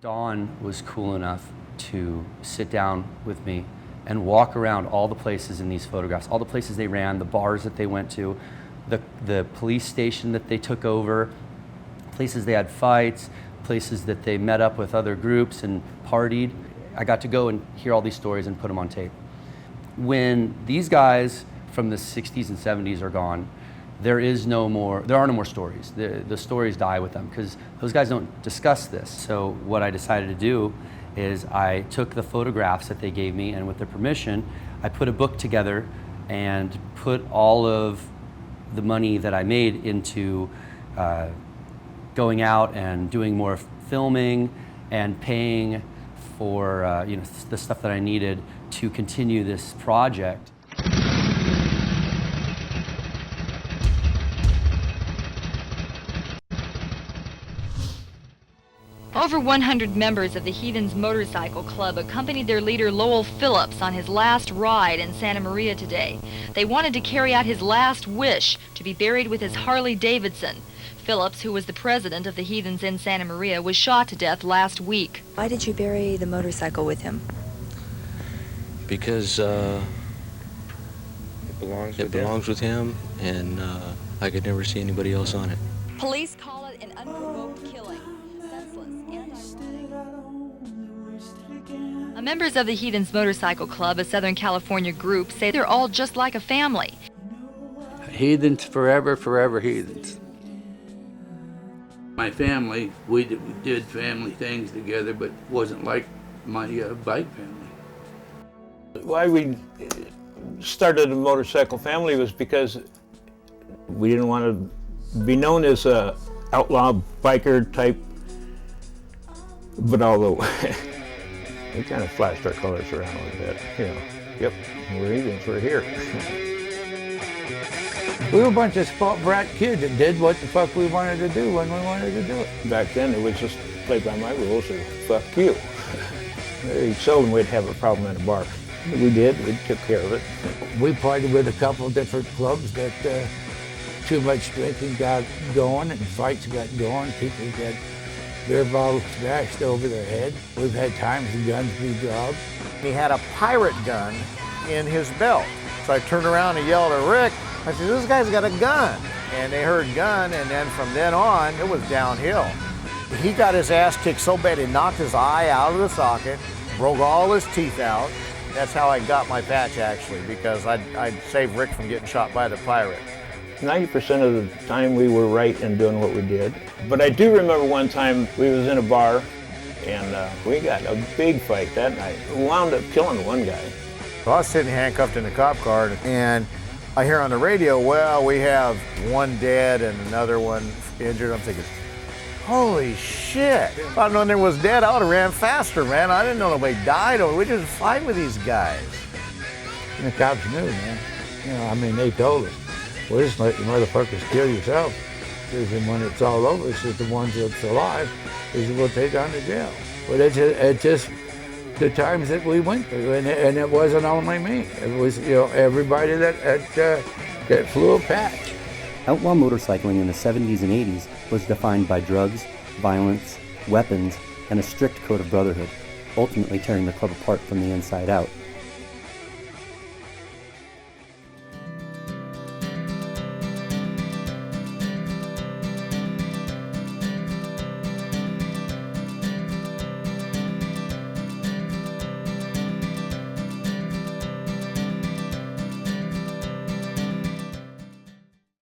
Dawn was cool enough to sit down with me and walk around all the places in these photographs, all the places they ran, the bars that they went to, the police station that they took over, places they had fights, places that they met up with other groups and partied. I got to go and hear all these stories and put them on tape. When these guys from the 60s and 70s are gone, there are no more stories. The stories die with them because those guys don't discuss this. So what I decided to do is I took the photographs that they gave me, and with their permission, I put a book together and put all of the money that I made into going out and doing more filming and paying for the stuff that I needed to continue this project. Over 100 members of the Heathens Motorcycle Club accompanied their leader Lowell Phillips on his last ride in Santa Maria today. They wanted to carry out his last wish, to be buried with his Harley Davidson. Phillips, who was the president of the Heathens in Santa Maria, was shot to death last week. Why did you bury the motorcycle with him? Because it belongs with him, and I could never see anybody else on it. Police call it an unprovoked killing. Senseless and ironic. Members of the Heathens Motorcycle Club, a Southern California group, say they're all just like a family. Heathens forever, forever heathens. My family, we did family things together, but wasn't like my bike family. Why we started a motorcycle family was because we didn't want to be known as a outlaw biker type, but although we kind of flashed our colors around a little bit, yep, we're Heathens, we're here. We were a bunch of spoiled brat kids that did what the fuck we wanted to do when we wanted to do it. Back then it was just play by my rules or fuck you. Very seldom we'd have a problem in a bar. We did, we took care of it. We partied with a couple of different clubs that too much drinking got going and fights got going. People got beer bottles smashed over their head. We've had times the guns be dropped. He had a pirate gun in his belt. So I turned around and yelled at Rick. I said, this guy's got a gun. And they heard gun, and then from then on, it was downhill. He got his ass kicked so bad he knocked his eye out of the socket, broke all his teeth out. That's how I got my patch, actually, because I'd saved Rick from getting shot by the pirate. 90% of the time we were right in doing what we did. But I do remember one time we was in a bar, and we got a big fight that night. We wound up killing one guy. So I was sitting handcuffed in the cop car, and I hear on the radio, well, we have one dead and another one injured. I'm thinking, holy shit. If I'd known there was dead, I would have ran faster, man. I didn't know nobody died. We just fight with these guys. And the cops knew, man. They told us, well, just let you motherfuckers kill yourself. Because when it's all over, it's just the ones that's alive is we'll take on to jail. But it's just the times that we went through, and it wasn't only me. It was, everybody that flew a patch. Outlaw motorcycling in the 70s and 80s was defined by drugs, violence, weapons, and a strict code of brotherhood, ultimately tearing the club apart from the inside out.